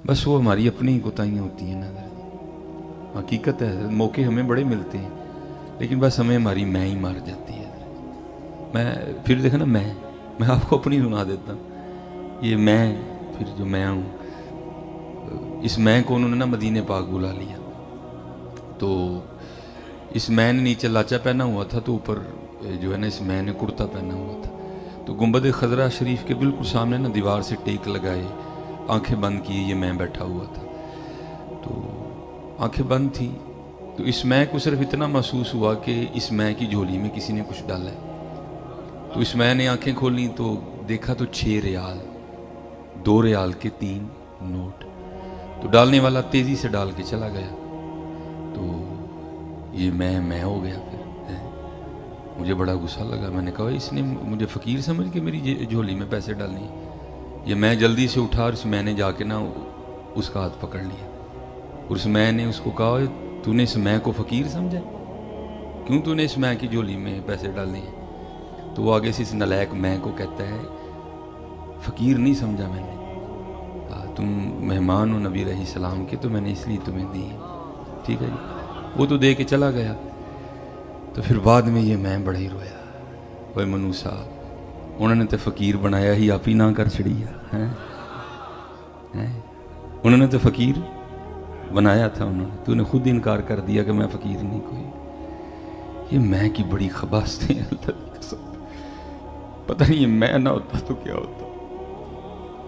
بس وہ ہماری اپنی کوتاہیاں ہوتی ہیں نا. حقیقت ہے موقع ہمیں بڑے ملتے ہیں لیکن بس ہمیں ہماری میں ہی مار جاتی ہے. میں پھر دیکھا نا میں آپ کو اپنی سنا دیتا ہوں. یہ میں پھر جو میں ہوں اس میں کو انہوں نے نا مدینے پاک بلا لیا. تو اس میں نے نیچے لاچا پہنا ہوا تھا تو اوپر جو ہے نا اس میں نے کرتا پہنا ہوا تھا. تو گنبد خضرا شریف کے بالکل سامنے نا دیوار سے ٹیک لگائے آنکھیں بند کیے یہ میں بیٹھا ہوا تھا. تو آنکھیں بند تھی تو اس میں کو صرف اتنا محسوس ہوا کہ اس میں کی جھولی میں کسی نے کچھ ڈالا ہے. تو اس میں نے آنکھیں کھولیں تو دیکھا تو 6 ریال 2 ریال کے 3 نوٹ. تو ڈالنے والا تیزی سے ڈال کے چلا گیا. تو یہ میں ہو گیا. پھر مجھے بڑا غصہ لگا. میں نے کہا اس نے مجھے فقیر سمجھ کے میری جھولی میں پیسے ڈالنے ہیں. یہ میں جلدی سے اٹھا اور اس میں نے جا کے نا اس کا ہاتھ پکڑ لیا. اور اس میں نے اس کو کہا تو نے اس میں کو فقیر سمجھا؟ کیوں تو نے اس میں کی جھولی میں پیسے ڈالنے ہیں؟ تو وہ آگے سے اس نلائق میں کو کہتا ہے فقیر نہیں سمجھا میں نے، تم مہمان ہو نبی علیہ السلام کے تو میں نے اس لیے تمہیں دی ہے. ٹھیک ہے جی. وہ تو دے کے چلا گیا. تو پھر بعد میں یہ میں بڑا ہی رویا. وہ منو صاحب انہوں نے تو فقیر بنایا ہی آپ ہی نہ کر چھڑی ہے. انہوں نے تو فقیر بنایا تھا انہوں نے، تو نے خود انکار کر دیا کہ میں فقیر نہیں کوئی. یہ میں کی بڑی خباستیں ہیں اللہ کی قسم. پتہ نہیں یہ میں نہ ہوتا تو کیا ہوتا.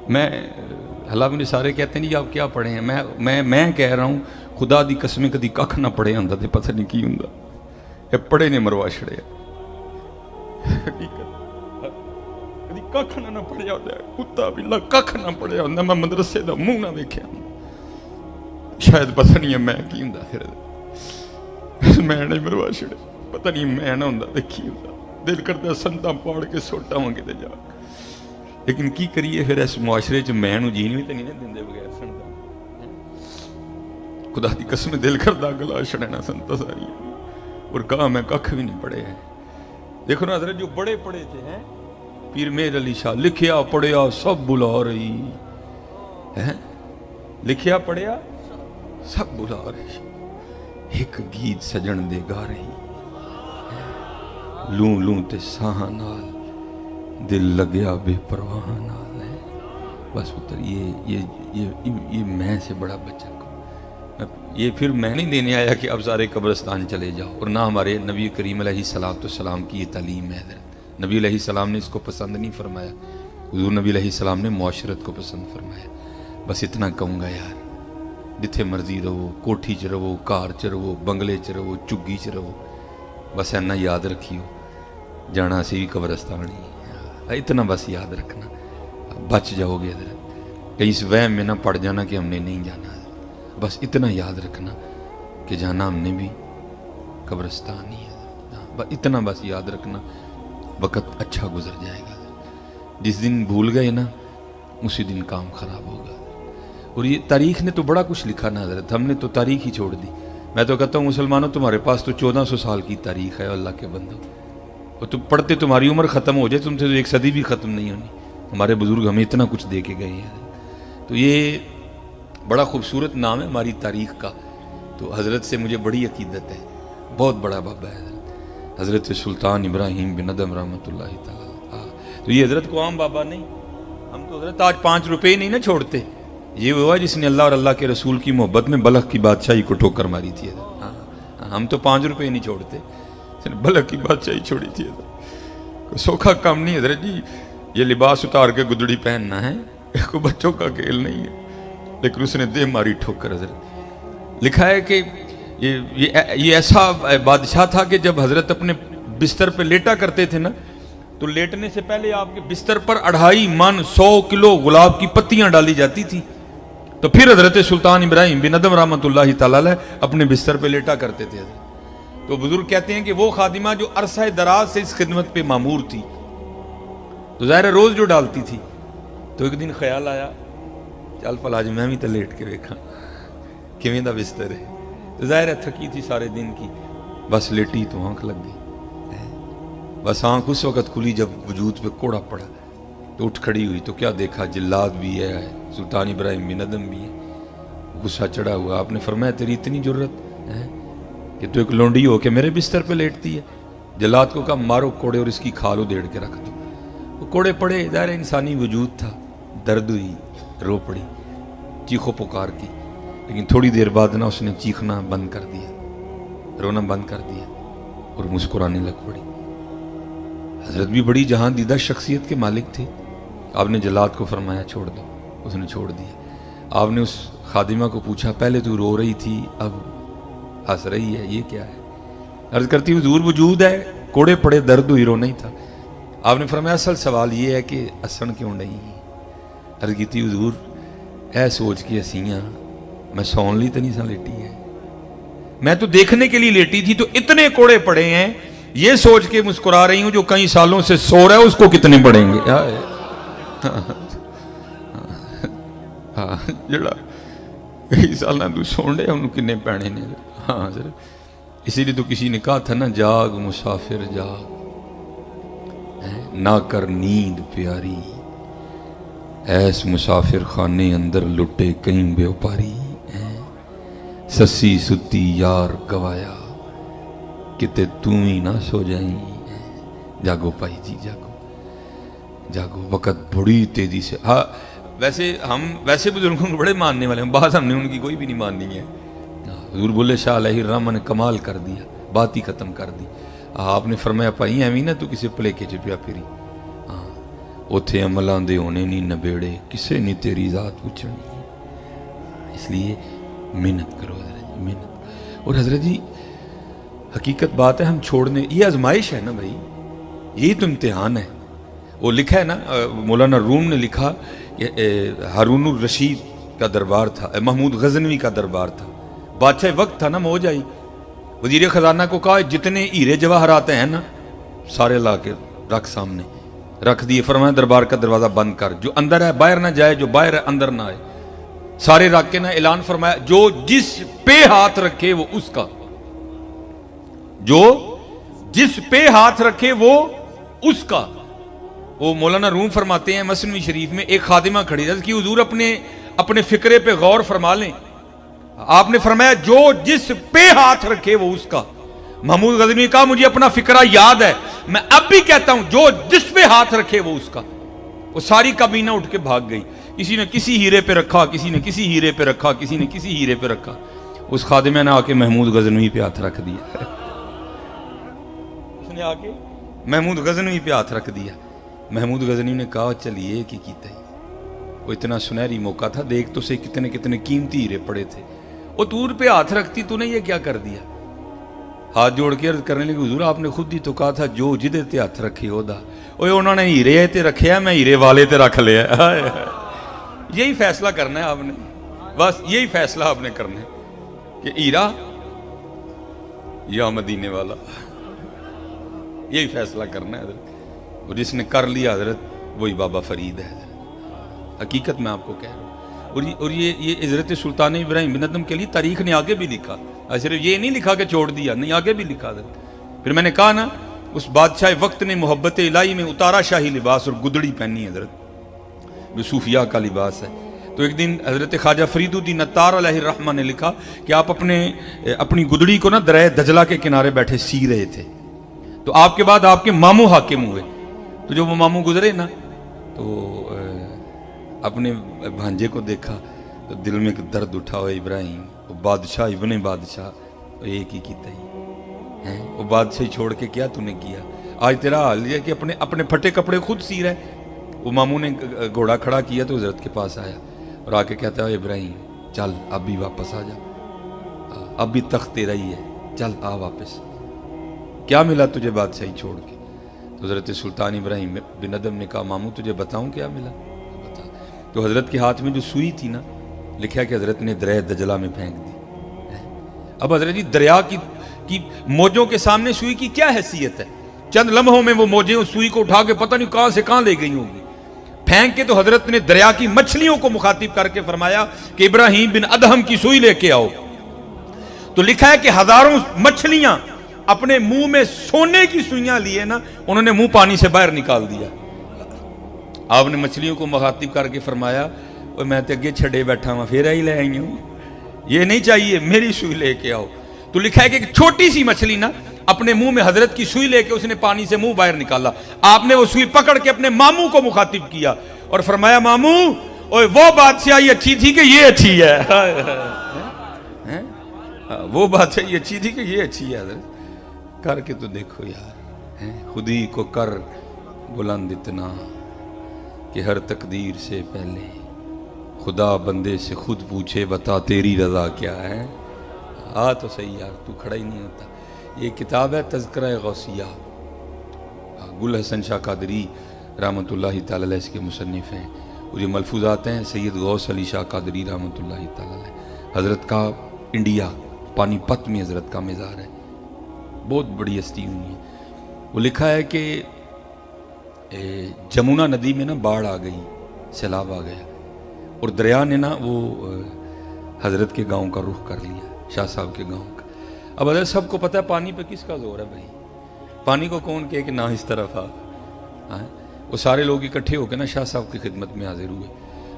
میں حالانکہ مجھے سارے کہتے ہیں نہیں آپ کیا پڑھے ہیں. میں کہہ رہا ہوں خدا دی قسمیں کدی کھ نہ پڑھے ہوندا تے پتہ نہیں کی ہوندا. یہ پڑھے نے مروا چھڑیا. کدی کھ نہ پڑھیا ہوندا کتا بھی کھ نہ پڑھیا ہوندا. میں مدرسے دا منہ نہ ویکھیا شاید پتہ نہیں ہے میں کی ہوندا. پھر میں نے مروا چھڑے. پتہ نہیں میں نہ ہوندا تے کی ہوندا. دل کردا سنتاں پاڑ کے سوٹا ہوں کتے جا. لیکن کی کریے پھر اس معاشرے چ میں نو جین بھی تے نہیں دیندے بغیر سنتا. خدا دی قسم دل کردا گلا چھڑنا سنتا ساری. اور کہا میں ککھ بھی نہیں پڑھے ہیں. دیکھو نا حضرت جو بڑے پڑھے تھے ہیں پیر مہر علی شاہ لکھیا پڑھیا سب بلا رہی ہے. لکھیا پڑھیا سب بلا رہی. ایک گیت سجن دے گا رہی. لوں لوں تے ساہ نال دل لگیا بے پرواہ نال ہے. بس پتر یہ میں سے بڑا بچہ کو یہ پھر میں نہیں دینے آیا کہ اب سارے قبرستان چلے جاؤ. اور نہ ہمارے نبی کریم علیہ السلام کی یہ تعلیم ہے. نبی علیہ السلام نے اس کو پسند نہیں فرمایا. حضور نبی علیہ السلام نے معاشرت کو پسند فرمایا. بس اتنا کہوں گا یار جتھے مرضی رہو کوٹھی چ رہو کار چ رہو بنگلے چ رہو چگی چ رہو بس اینا یاد رکھیو جانا سی قبرستان ہی. اتنا بس یاد رکھنا بچ جاؤ گے. کہیں اس وہم میں نہ پڑ جانا کہ ہم نے نہیں جانا. بس اتنا یاد رکھنا کہ جانا ہم نے بھی قبرستان ہی ہے. اتنا بس یاد رکھنا وقت اچھا گزر جائے گا. جس دن بھول گئے نا اسی دن کام خراب ہوگا. اور یہ تاریخ نے تو بڑا کچھ لکھا نا حضرت. ہم نے تو تاریخ ہی چھوڑ دی. میں تو کہتا ہوں مسلمانوں تمہارے پاس تو 1400 سال کی تاریخ ہے اللہ کے بندوں. اور تم پڑھتے تمہاری عمر ختم ہو جائے تم سے تو 1 صدی بھی ختم نہیں ہونی. ہمارے بزرگ ہمیں اتنا کچھ دے کے گئے ہیں. تو یہ بڑا خوبصورت نام ہے ہماری تاریخ کا. تو حضرت سے مجھے بڑی عقیدت ہے. بہت بڑا بابا ہے حضرت سلطان ابراہیم بن ادم رحمۃ اللہ تعالیٰ. تو یہ حضرت کو عام بابا نہیں. ہم تو حضرت آج 5 روپے نہیں نہ چھوڑتے. یہ ہوا جس نے اللہ اور اللہ کے رسول کی محبت میں بلخ کی بادشاہی کو ٹھوکر ماری تھی. ہم تو 5 روپے نہیں چھوڑتے. بلخ کی بادشاہی چھوڑی تھی. سوکھا کام نہیں حضرت جی. یہ لباس اتار کے گدڑی پہننا ہے کوئی بچوں کا کھیل نہیں ہے. لیکن اس نے دے ماری ٹھوکر. حضرت لکھا ہے کہ یہ ایسا بادشاہ تھا کہ جب حضرت اپنے بستر پہ لیٹا کرتے تھے نا تو لیٹنے سے پہلے آپ کے بستر پر 2.5 من 100 کلو گلاب کی پتیاں ڈالی جاتی تھی. تو پھر حضرت سلطان ابراہیم بن ادم رحمۃ اللہ تعالی اپنے بستر پہ لیٹا کرتے تھے. تو بزرگ کہتے ہیں کہ وہ خادمہ جو عرصہ دراز سے اس خدمت پہ مامور تھی تو ظاہر روز جو ڈالتی تھی. تو ایک دن خیال آیا چل پلا جو میں بھی تو لیٹ کے ویکھاں کیویں دا بستر ہے. تو ظاہر ہے تھکی تھی سارے دن کی. بس لیٹی تو آنکھ لگ گئی. بس آنکھ اس وقت کھلی جب وجود پہ کوڑا پڑا. تو اٹھ کھڑی ہوئی تو کیا دیکھا جلاد بھی ہے سلطان ابراہیم بن ادم بھی ہے غصہ چڑھا ہوا. آپ نے فرمایا تیری اتنی جرت ہے کہ تو ایک لونڈی ہو کے میرے بستر پہ لیٹتی ہے. جلاد کو کہا مارو کوڑے اور اس کی کھال ادھیڑ کے رکھ دو. وہ کوڑے پڑے, ظاہر انسانی وجود تھا, درد ہوئی, رو پڑی, چیخو پکار کی, لیکن تھوڑی دیر بعد نا اس نے چیخنا بند کر دیا, رونا بند کر دیا اور مسکرانے لگ پڑی. حضرت بھی بڑی جہاں دیدہ شخصیت کے مالک تھے. آپ نے جلاد کو فرمایا چھوڑ دو, اس نے چھوڑ دیا. آپ نے اس خادمہ کو پوچھا پہلے تو رو رہی تھی اب ہنس رہی ہے, یہ کیا ہے؟ عرض کرتی حضور وجود ہے, کوڑے پڑے, درد ہوئی, رونا ہی تھا. آپ نے فرمایا اصل سوال یہ ہے کہ ہسن کیوں نہیں؟ عرض کی تھی حضور اے سوچ کے ہسیاں میں سون لی تو نہیں سا لیٹی ہے, میں تو دیکھنے کے لیے لیٹی تھی تو اتنے کوڑے پڑے ہیں, یہ سوچ کے مسکرا رہی ہوں جو کئی سالوں سے سو رہا ہے اس کو کتنے پڑیں گے. جڑا کئی سال تو سون رہے انہوں کنے پینے نے. ہاں سر, اسی لیے تو کسی نے کہا تھا نا جاگ مسافر جاگ, نہ کر نیند پیاری, ایس مسافر خانے اندر لٹے کہیں بے وپاری. سسی ستی یار گوایا کتے تم ہی نہ سو جائیں. جاگو پائی جی جاگو, جاگو, وقت بڑی تیزی سے. ہاں ویسے بزرگوں کو بڑے ماننے والے ہیں, بعض ہم نے ان کی کوئی بھی نہیں ماننی ہے. حضور بولے شاہ علیہ الرحمہ نے کمال کر دیا, بات ہی ختم کر دی. آپ نے فرمایا پائی ایویں نہ تو کسی پلیکے چ پیا پھری. ہاں اتھے عملاں دے ہونے نہیں نبیڑے, کسے نہیں تیری ذات پوچھنی. اس لیے محنت کرو حضرت جی, محنت. اور حضرت جی حقیقت بات ہے, ہم چھوڑنے, یہ آزمائش ہے نا بھائی, یہی تو امتحان ہے. وہ لکھا ہے نا, مولانا روم نے لکھا, ہارون الرشید کا دربار تھا, محمود غزنوی کا دربار تھا, بادشاہ وقت تھا نا موج آئی. وزیر خزانہ کو کہا جتنے ہیرے جواہرات ہیں نا سارے لا کے رکھ, سامنے رکھ دیے. فرمایا دربار کا دروازہ بند کر, جو اندر ہے باہر نہ جائے, جو باہر ہے اندر نہ آئے. سارے رکھ کے نہ اعلان فرمایا جو جس پہ ہاتھ رکھے وہ اس کا, جو جس پہ ہاتھ رکھے وہ اس کا. وہ مولانا روم فرماتے ہیں مثنوی شریف میں, ایک خادمہ کھڑی تھی کہ حضور اپنے فکرے پہ غور فرما لیں. آپ نے فرمایا جو جس پہ ہاتھ رکھے وہ اس کا. محمود غزنوی کہا مجھے اپنا فکرہ یاد ہے, میں اب بھی کہتا ہوں جو جس پہ ہاتھ رکھے وہ اس کا. وہ ساری کابینہ اٹھ کے بھاگ گئی. کسی نے کسی ہیرے پہ رکھا, کسی نے کسی ہیرے پہ رکھا, کسی نے کسی ہیرے پہ رکھا. اس خادمہ نے آ کے محمود غزنوی پہ ہاتھ رکھ دیا. اس نے آ کے محمود غزنوی پہ ہاتھ رکھ دیا. محمود غزنوی نے کہا چلیے کی کیتا ہے, وہ اتنا سنہری موقع تھا, دیکھ تو سے کتنے کتنے قیمتی ہیرے پڑے تھے. وہ تور پہ ہاتھ رکھتی تو نے یہ کیا کر دیا. ہاتھ جوڑ کے عرض کرنے لگی حضور آپ نے خود ہی تو کہا تھا جو جدے تے ہاتھ رکھے ہو دا. اوے انہوں نے ہیرے تے رکھے ہیں, میں ہیرے والے تے رکھ لیا. یہی فیصلہ کرنا ہے آپ نے, بس یہی فیصلہ آپ نے کرنا ہے کہ ہیرا یا مدینے والا, یہی فیصلہ کرنا ہے حضرت. اور جس نے کر لیا حضرت وہی بابا فرید ہے. حقیقت میں آپ کو کہہ رہا ہوں. اور یہ حضرت سلطان ابراہیم بن ادم کے لیے تاریخ نے آگے بھی لکھا, صرف یہ نہیں لکھا کہ چھوڑ دیا, نہیں آگے بھی لکھا حضرت. پھر میں نے کہا نا اس بادشاہ وقت نے محبت الہی میں اتارا شاہی لباس اور گدڑی پہنی حضرت, جو صوفیاء کا لباس ہے. تو ایک دن حضرت خواجہ فرید الدین عطار علیہ الرحمہ نے لکھا کہ آپ اپنی گدڑی کو نا دریا دجلہ کے کنارے بیٹھے سی رہے تھے. تو آپ کے بعد آپ کے ماموں حاکم ہوئے. تو جو وہ ماموں گزرے نا تو اپنے بھانجے کو دیکھا تو دل میں ایک درد اٹھا ہوا, ابراہیم وہ بادشاہ ابن بادشاہ ایک ہی کیتا ہی, وہ بادشاہی چھوڑ کے کیا تو نے کیا. آج تیرا حال یہ کہ اپنے پھٹے کپڑے خود سی رہے. وہ ماموں نے گھوڑا کھڑا کیا تو حضرت کے پاس آیا اور آ کے کہتا ہے ابراہیم چل اب بھی واپس آ جا, اب بھی تخت تیرا ہی ہے, چل آ واپس. کیا ملا تجھے بادشاہی چھوڑ کے؟ تو حضرت سلطان ابراہیم بن ادم نے کہا ماموں تجھے بتاؤں کیا ملا, بتا. تو حضرت کے ہاتھ میں جو سوئی تھی نا, لکھا کہ حضرت نے دریا دجلہ میں پھینک دی. اب حضرت جی دریا کی موجوں کے سامنے سوئی کی کیا حیثیت ہے؟ چند لمحوں میں وہ موجیں اس سوئی کو اٹھا کے پتہ نہیں کہاں سے کہاں لے گئی ہوگی. پھینک کے تو حضرت نے دریا کی مچھلیوں کو مخاطب کر کے فرمایا کہ ابراہیم بن ادہم کی سوئی لے کے آؤ. تو لکھا ہے کہ ہزاروں مچھلیاں اپنے منہ میں سونے کی سوئیاں لیے نا, انہوں نے منہ پانی سے باہر نکال دیا. آپ نے مچھلیوں کو مخاطب کر کے فرمایا میں تے اگے چھڑے بیٹھا ہوں, پھر ہی لے آئی ہوں. یہ نہیں چاہیے میری سوئی لے کے آؤ. تو لکھا ہے کہ ایک چھوٹی سی مچھلی نا اپنے منہ میں حضرت کی سوئی لے کے اس نے پانی سے منہ باہر نکالا. آپ نے وہ سوئی پکڑ کے اپنے ماموں کو مخاطب کیا اور فرمایا ماموں اوے وہ بادشاہی اچھی تھی کہ یہ اچھی ہے. وہ بادشاہی اچھی تھی کہ یہ اچھی ہے. حضرت کر کے تو دیکھو یار, خود ہی کو کر بلند اتنا کہ ہر تقدیر سے پہلے خدا بندے سے خود پوچھے بتا تیری رضا کیا ہے. تو صحیح یار, تو کھڑا ہی نہیں ہوتا. یہ کتاب ہے تذکرہ غوثیہ, گل حسن شاہ قادری رحمۃ اللہ تعالی علیہ اس کے مصنف ہیں, اور یہ ملفوظات ہیں سید غوث علی شاہ قادری رحمۃ اللہ تعالی علیہ. حضرت کا انڈیا پانی پت میں حضرت کا مزار ہے, بہت بڑی ہستی ہوئی ہے. وہ لکھا ہے کہ جمنا ندی میں نا باڑھ آ گئی, سیلاب آ گیا, اور دریا نے نا وہ حضرت کے گاؤں کا رخ کر لیا, شاہ صاحب کے گاؤں کا. اب حضرت سب کو پتہ ہے پانی پہ کس کا زور ہے بھائی, پانی کو کون کہے کہ نہ اس طرف آ. وہ سارے لوگ اکٹھے ہو کے نا شاہ صاحب کی خدمت میں حاضر ہوئے.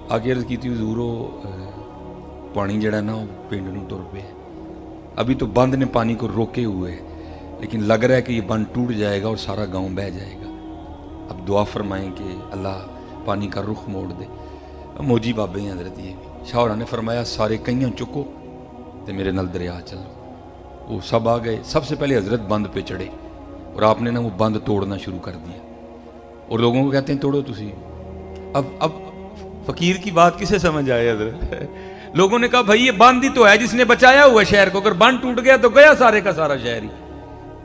آگے عرض کی تھی حضورو پانی جڑا ہے نا وہ پنڈ نو ٹر پہ ہے. ابھی تو بند نے پانی کو روکے ہوئے ہے, لیکن لگ رہا ہے کہ یہ بند ٹوٹ جائے گا اور سارا گاؤں بہہ جائے گا. اب دعا فرمائیں کہ اللہ پانی کا رخ موڑ دے. موجی بابے ہیں حضرت, یہ بھی شاہ نے فرمایا سارے کئیاں چکو تے میرے نال دریا چلو. وہ سب آ گئے. سب سے پہلے حضرت بند پہ چڑھے اور آپ نے نا وہ بند توڑنا شروع کر دیا, اور لوگوں کو کہتے ہیں توڑو تسی. اب فقیر کی بات کسے سمجھ آئے حضرت؟ لوگوں نے کہا بھائی یہ بند ہی تو ہے جس نے بچایا ہوا شہر کو, اگر بند ٹوٹ گیا تو گیا سارے کا سارا شہر ہی.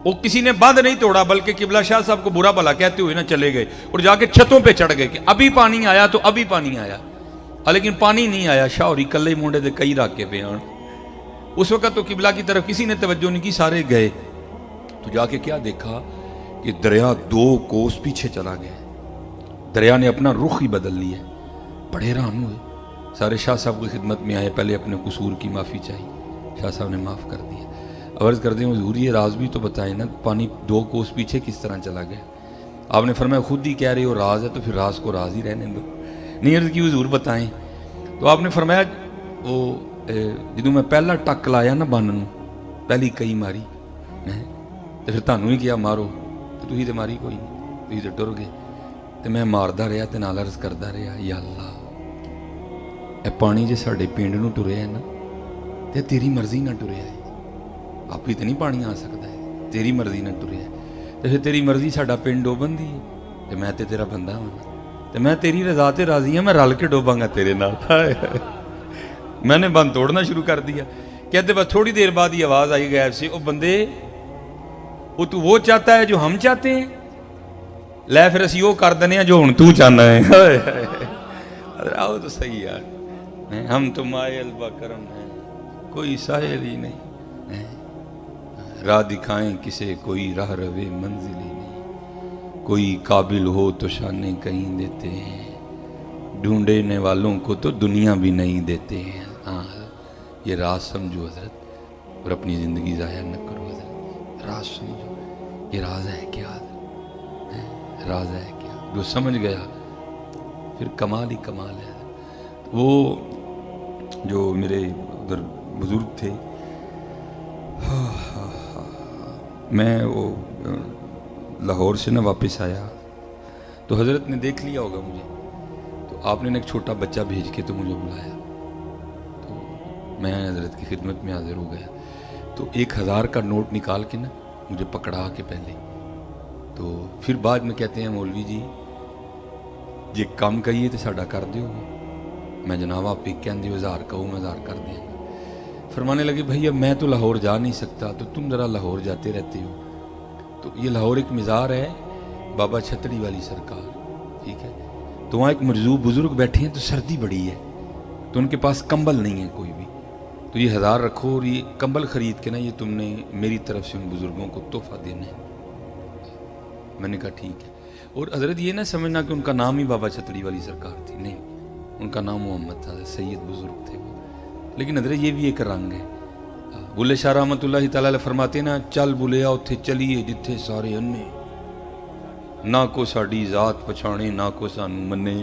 وہ کسی نے بند نہیں توڑا بلکہ قبلہ شاہ صاحب کو برا بھلا کہتے ہوئے نا چلے گئے اور جا کے چھتوں پہ چڑھ گئے کہ ابھی پانی آیا تو ابھی پانی آیا, لیکن پانی نہیں آیا. شاہ اور کلے مونڈے دے کئی راکے پہ آن. اس وقت تو قبلہ کی طرف کسی نے توجہ نہیں کی, سارے گئے. تو جا کے کیا دیکھا کہ دریا 2 کوس پیچھے چلا گیا, دریا نے اپنا رخ ہی بدل لیا. بڑے حیران ہوئے, سارے شاہ صاحب کی خدمت میں آئے, پہلے اپنے قصور کی معافی چاہیے. شاہ صاحب نے معاف کر دیا. عرض کر دیں حضور یہ راز بھی تو بتائیں نا, پانی 2 کوس پیچھے کس طرح چلا گیا؟ آپ نے فرمایا خود ہی کہہ رہے ہو راز ہے تو پھر راز کو راز ہی رہنے دو. نہیں عرض کی حضور بتائیں. تو آپ نے فرمایا وہ جدوں میں پہلا ٹک لایا نا بن نو, پہلی کئی ماری تو پھر تانوں ہی کیا مارو, تو تھی تو ماری کوئی نہیں, تھی تو ٹر گئے. تو میں ماردا رہا تے نال عرض کردا رہا یا اللہ اے پانی جے ساڈے پنڈ نو ٹریا ہے نا تے تیری مرضی نہ ٹریا ہے. آپ ہی تو نہیں پانی آ سکتا ہے, تیری مرضی نہ ٹریا ہے. تو پھر تیری مرضی ساڈا پنڈ ڈوبن دی ہے, تو میں تے تیرا بندہ ہوں, تو میں تیری رضا تے راضی ہوں, میں رل کے ڈوباں گا تیرے نال. میں نے بند توڑنا شروع کر دیا. کہتے بس تھوڑی دیر بعد یہ آواز آئی غیب سے, او بندے وہ تو وہ چاہتا ہے جو ہم چاہتے ہیں, لے پھر اسی وہ کر دنے ہیں جو ہن تو چاہنا ہے. آؤ تو صحیح یار, ہم تو مائے البا کرم ہیں, کوئی ساحل ہی نہیں, راہ دکھائیں کسے کوئی راہ روے منزل ہی نہیں, کوئی قابل ہو تو شانے کہیں دیتے ہیں, ڈھونڈنے والوں کو تو دنیا بھی نہیں دیتے ہیں. ہاں یہ راز سمجھو حضرت, اور اپنی زندگی ضائع نہ کرو حضرت. راز سمجھو, یہ راز ہے کیا حضرت, راز ہے کیا. جو سمجھ گیا پھر کمال ہی کمال ہے. وہ جو میرے ادھر بزرگ تھے, میں وہ لاہور سے نہ واپس آیا تو حضرت نے دیکھ لیا ہوگا مجھے, تو آپ نے ایک چھوٹا بچہ بھیج کے تو مجھے بلایا, تو میں حضرت کی خدمت میں حاضر ہو گیا. تو 1000 کا نوٹ نکال کے نا مجھے پکڑا کے پہلے, تو پھر بعد میں کہتے ہیں مولوی جی جی کام کریے تو ساڈا کر دیو. میں جناب آپ ایک کہن دیو 1000 کہو میں 1000 کر دیا. فرمانے لگے بھائی اب میں تو لاہور جا نہیں سکتا, تو تم ذرا لاہور جاتے رہتے ہو. تو یہ لاہور ایک مزار ہے بابا چھتڑی والی سرکار, ٹھیک ہے. تو وہاں ایک مرزوق بزرگ بیٹھے ہیں, تو سردی بڑی ہے, تو ان کے پاس کمبل نہیں ہے کوئی بھی, تو یہ 1000 رکھو اور یہ کمبل خرید کے نا یہ تم نے میری طرف سے ان بزرگوں کو تحفہ دینا ہے. میں نے کہا ٹھیک ہے. اور حضرت یہ نہ سمجھنا کہ ان کا نام ہی بابا چھتڑی والی سرکار تھی, نہیں, ان کا نام محمد تھا, سید بزرگ تھے وہ. لیکن حضرت یہ بھی ایک رنگ ہے. بلے شاہ رحمۃ اللہ تعالیٰ علیہ فرماتے نا چل بلیا اتھے چلیے جتھے سارے انے, نہ کو ساڈی ذات پچھانے نہ کو سانو منے.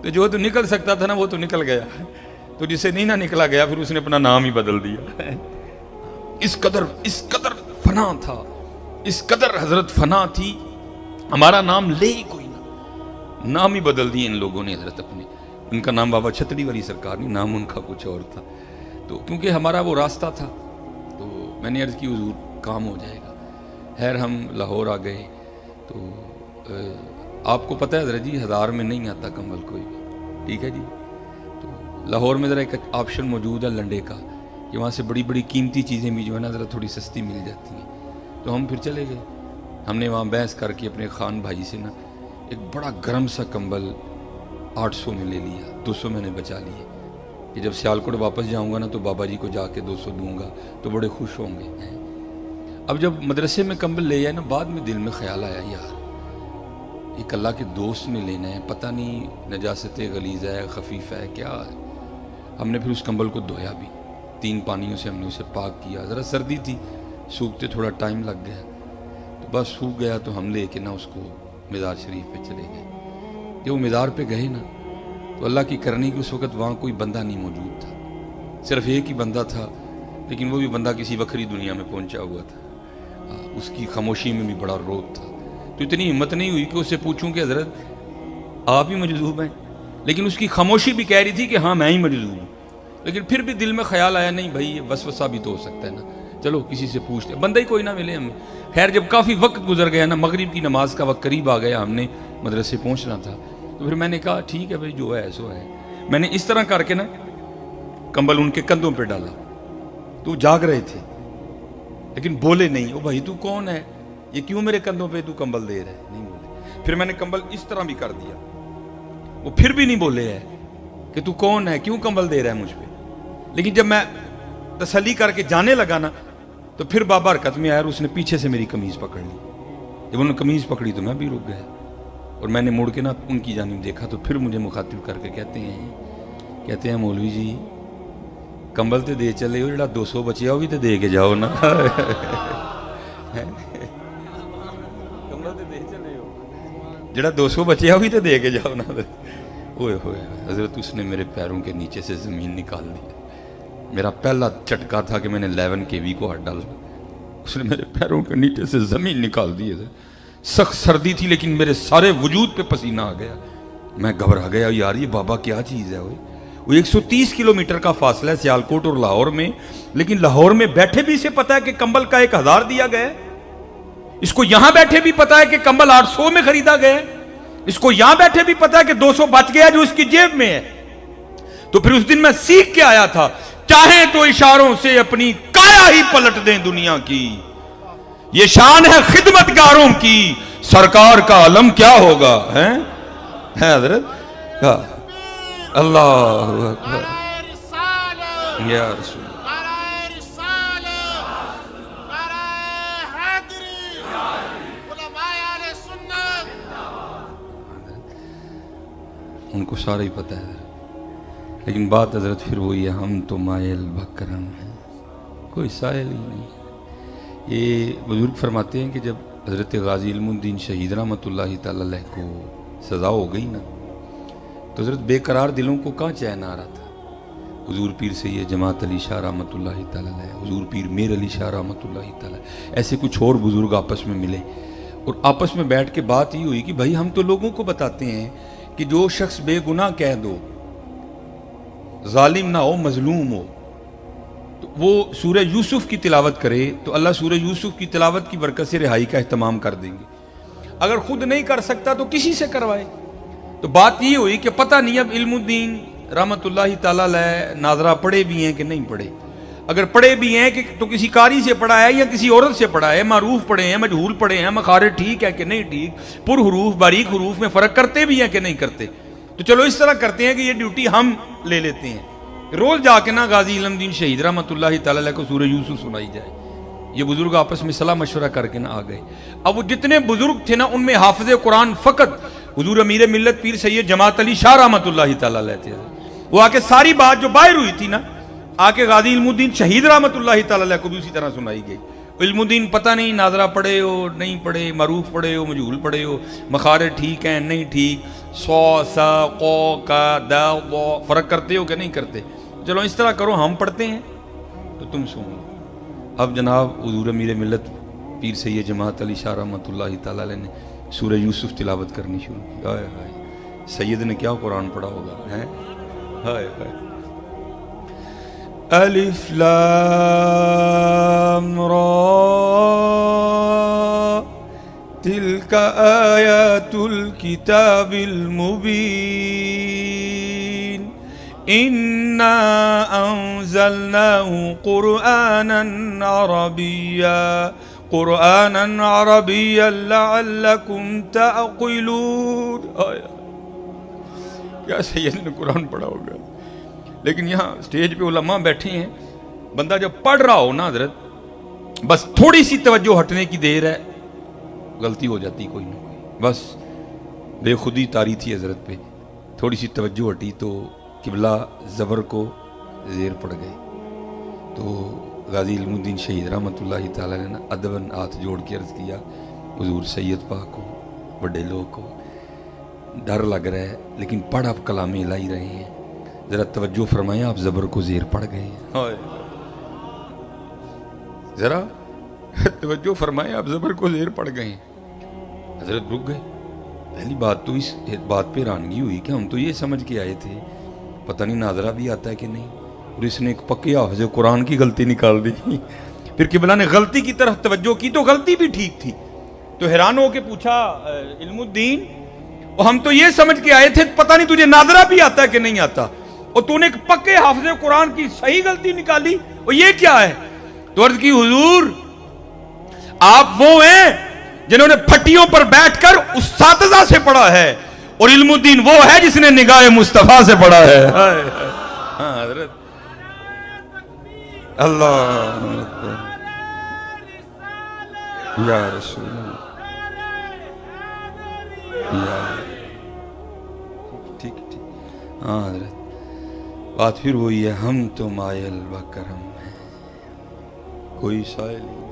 تو جو تو نکل سکتا تھا نا وہ تو نکل گیا, تو جسے نہیں نہ نکلا گیا پھر اس نے اپنا نام ہی بدل دیا. اس قدر فنا تھا, اس قدر حضرت فنا تھی, ہمارا نام لے ہی کوئی نہ, نام ہی بدل دیے ان لوگوں نے حضرت اپنے. ان کا نام بابا چھتڑی والی سرکار نہیں, نام ان کا کچھ اور تھا. تو کیونکہ ہمارا وہ راستہ تھا تو میں نے عرض کی حضور کام ہو جائے گا. خیر ہم لاہور آ گئے. تو آپ کو پتہ ہے حضرت جی 1000 میں نہیں آتا کمبل کوئی بھی, ٹھیک ہے جی. تو لاہور میں ذرا ایک آپشن موجود ہے لنڈے کا کہ وہاں سے بڑی بڑی قیمتی چیزیں بھی جو ہے نا ذرا تھوڑی سستی مل جاتی ہیں. تو ہم پھر چلے گئے. ہم نے وہاں بحث کر کے اپنے خان بھائی سے نا ایک بڑا گرم سا کمبل 800 میں لے لیا, 200 میں نے بچا لیے کہ جب سیالکوٹ واپس جاؤں گا نا تو بابا جی کو جا کے 200 دوں گا تو بڑے خوش ہوں گے. اب جب مدرسے میں کمبل لے آئے نا, بعد میں دل میں خیال آیا یار ایک اللہ کے دوست میں لینا ہے, پتہ نہیں نجاست غلیظ ہے خفیف ہے کیا ہے. ہم نے پھر اس کمبل کو دھویا بھی, 3 پانیوں سے ہم نے اسے پاک کیا. ذرا سردی تھی, سوکھتے تھوڑا ٹائم لگ گیا. تو بس سوکھ گیا تو ہم لے کے نا اس کو مزار شریف پہ چلے گئے. جب وہ مزار پہ گئے نا تو اللہ کی کرنی کہ اس وقت وہاں کوئی بندہ نہیں موجود تھا, صرف ایک ہی بندہ تھا, لیکن وہ بھی بندہ کسی وکری دنیا میں پہنچا ہوا تھا. اس کی خاموشی میں بھی بڑا روب تھا. تو اتنی ہمت نہیں ہوئی کہ اس سے پوچھوں کہ حضرت آپ ہی مجذوب ہیں, لیکن اس کی خاموشی بھی کہہ رہی تھی کہ ہاں میں ہی مجذوب ہوں. لیکن پھر بھی دل میں خیال آیا نہیں بھائی یہ وسوسہ بھی تو ہو سکتا ہے نا, چلو کسی سے پوچھ لیں, بندہ ہی کوئی نہ ملے ہمیں. خیر جب کافی وقت گزر گیا نا, مغرب کی نماز کا وقت قریب آ گیا, ہم نے مدرسے پہنچنا تھا. تو پھر میں نے کہا ٹھیک ہے بھائی جو ہے سو ہے. میں نے اس طرح کر کے نا کمبل ان کے کندھوں پہ ڈالا. تو جاگ رہے تھے لیکن بولے نہیں. او بھائی تو کون ہے, یہ کیوں میرے کندھوں پہ تو کمبل دے رہا ہے, نہیں بولے. پھر میں نے کمبل اس طرح بھی کر دیا, وہ پھر بھی نہیں بولے ہے کہ تو کون ہے, کیوں کمبل دے رہا ہے مجھ پہ. لیکن جب میں تسلی کر کے جانے لگا نا تو پھر بابا حرکت میں آیا اور اس نے پیچھے سے میری قمیض پکڑ لی. جب انہوں نے قمیض پکڑی تو میں بھی رک گیا, اور میں نے مڑ کے نا ان کی جانب دیکھا تو پھر مجھے مخاطب کر کے کہتے ہیں مولوی جی کمبل تے دے چلے ہو, جڑا 200 بچیا وہ بھی تے دے کے جاؤ نا. جڑا 200 بچیا وہ بھی تے دے کے جاؤ نا. اوئے ہوئے حضرت اس نے میرے پیروں کے نیچے سے زمین نکال دی. میرا پہلا چٹکا تھا کہ میں نے 11 kV کو ہاتھ ڈالا, اس نے میرے پیروں کے نیچے سے زمین نکال دی. سخت سردی تھی لیکن میرے سارے وجود پہ پسینہ آ گیا. میں گھبرا گیا یار یہ بابا کیا چیز ہے. وہ 130 کلومیٹر کا فاصلہ ہے سیالکوٹ اور لاہور میں, لیکن لاہور میں بیٹھے بھی اسے پتا ہے کہ کمبل کا 1000 دیا گیا ہے. اس کو یہاں بیٹھے بھی پتا ہے کہ کمبل 800 میں خریدا گیا ہے. اس کو یہاں بیٹھے بھی پتا ہے کہ 200 بچ گیا جو اس کی جیب میں ہے. تو پھر اس دن میں سیکھ کے آیا تھا, چاہیں تو اشاروں سے اپنی کایا ہی پلٹ دیں دنیا کی, یہ شان ہے خدمتگاروں کی, سرکار کا علم کیا ہوگا ہے حضرت. اللہ اکبر یا رسول ان کو سارا ہی پتہ ہے. لیکن بات حضرت پھر وہی ہے, ہم تو مائل بکرم ہیں, کوئی سائل ہی نہیں. یہ بزرگ فرماتے ہیں کہ جب حضرت غازی علم الدین شہید رحمۃ اللہ تعالی علیہ کو سزا ہو گئی نا تو حضرت بے قرار دلوں کو کہاں چین آ رہا تھا. حضور پیر سید جماعت علی شاہ رحمۃ اللہ تعالی علیہ, حضور پیر میر علی شاہ رحمۃ اللہ تعالی, ایسے کچھ اور بزرگ آپس میں ملے اور آپس میں بیٹھ کے بات یہ ہوئی کہ بھائی ہم تو لوگوں کو بتاتے ہیں کہ جو شخص بے گناہ کہہ دو, ظالم نہ ہو, مظلوم ہو, تو وہ سورہ یوسف کی تلاوت کرے تو اللہ سورہ یوسف کی تلاوت کی برکت سے رہائی کا اہتمام کر دیں گے. اگر خود نہیں کر سکتا تو کسی سے کروائے. تو بات یہ ہوئی کہ پتہ نہیں اب علم الدین رحمۃ اللہ تعالی علیہ ناظرہ پڑھے بھی ہیں کہ نہیں پڑھے. اگر پڑھے بھی ہیں کہ تو کسی قاری سے پڑھا ہے یا کسی عورت سے پڑھا ہے, معروف پڑھے ہیں, مجہول پڑھے ہیں, مخارج ٹھیک ہے کہ نہیں ٹھیک, پر حروف باریک حروف میں فرق کرتے بھی ہیں کہ نہیں کرتے. تو چلو اس طرح کرتے ہیں کہ یہ ڈیوٹی ہم لے لیتے ہیں, روز جا کے نا غازی علم الدین شہید رحمۃ اللہ تعالی علیہ کو سورہ یوسف سنائی جائے. یہ بزرگ آپس میں صلاح مشورہ کر کے نا آ گئے. اب وہ جتنے بزرگ تھے نا ان میں حافظ قرآن فقط حضور امیر ملت پیر سید جماعت علی شاہ رحمۃ اللہ تعالی علیہ تھے. وہ آ کے ساری بات جو باہر ہوئی تھی نا آ کے غازی علم الدین شہید رحمۃ اللہ تعالی علیہ کو بھی اسی طرح سنائی گئی. علم الدین پتہ نہیں ناظرہ پڑھے ہو نہیں پڑھے, معروف پڑھے ہو مجہول پڑھے ہو, مخارج ٹھیک ہیں نہیں ٹھیک, سو سا قو کا دا ضو فرق کرتے ہو کہ نہیں کرتے. چلو اس طرح کرو ہم پڑھتے ہیں تو تم سن لو. اب جناب حضور امیر ملت پیر سید جماعت علی شاہ رحمۃ اللہ تعالی علیہ نے سورہ یوسف تلاوت کرنی شروع کی. ہائے ہائے سید نے کیا قرآن پڑھا ہوگا ہیں. ہائے ہائے الف لام را تلک آیات الکتاب المبین انا انزلناه قرآنا عربیا لعلکم تعقلون. کیا سید نے قرآن پڑھا ہوگا. لیکن یہاں سٹیج پہ علماء بیٹھے ہیں, بندہ جب پڑھ رہا ہو نا حضرت, بس تھوڑی سی توجہ ہٹنے کی دیر ہے, غلطی ہو جاتی کوئی نہ کوئی. بس بے خودی تاری تھی حضرت پہ, تھوڑی سی توجہ ہٹی تو قبلہ زبر کو زیر پڑ گئے. تو غازی علم الدین شہید رحمۃ اللہ تعالی نے ادباً ہاتھ جوڑ کے عرض کیا, حضور سید پاک کو, بڑے لوگ کو ڈر لگ رہا ہے لیکن پڑھ آپ کلام الہی رہے ہیں, ذرا توجہ فرمائیں, آپ زبر کو زیر پڑ گئے ہیں. ذرا توجہ فرمائیں, آپ زبر کو زیر پڑ گئے ہیں. حضرت رک گئے. پہلی بات تو اس بات پہ حیرانگی ہوئی کہ ہم تو یہ سمجھ کے آئے تھے پتہ نہیں ناظرہ بھی آتا ہے کہ نہیں, اور اس نے ایک پکے حافظ قرآن کی غلطی نکال دی. پھر قبلہ نے غلطی کی طرف توجہ کی تو غلطی بھی ٹھیک تھی. تو حیران ہو کے پوچھا علم الدین, اور ہم تو یہ سمجھ کے آئے تھے پتہ نہیں تجھے ناظرہ بھی آتا ہے کہ نہیں آتا, اور تو نے ایک پکے حافظ قرآن کی صحیح غلطی نکالی, اور یہ کیا ہے؟ تو عرض کی حضور آپ وہ ہیں جنہوں نے پھٹیوں پر بیٹھ کر اساتذہ سے پڑھا ہے, اور علم الدین وہ ہے جس نے نگاہ مصطفیٰ سے پڑھا ہے. ہاں حضرت اللہ یا رسول اللہ. ٹھیک ٹھیک. ہاں حضرت بات پھر وہی ہے, ہم تو مائل و کرم ہیں, کوئی سائل نہیں,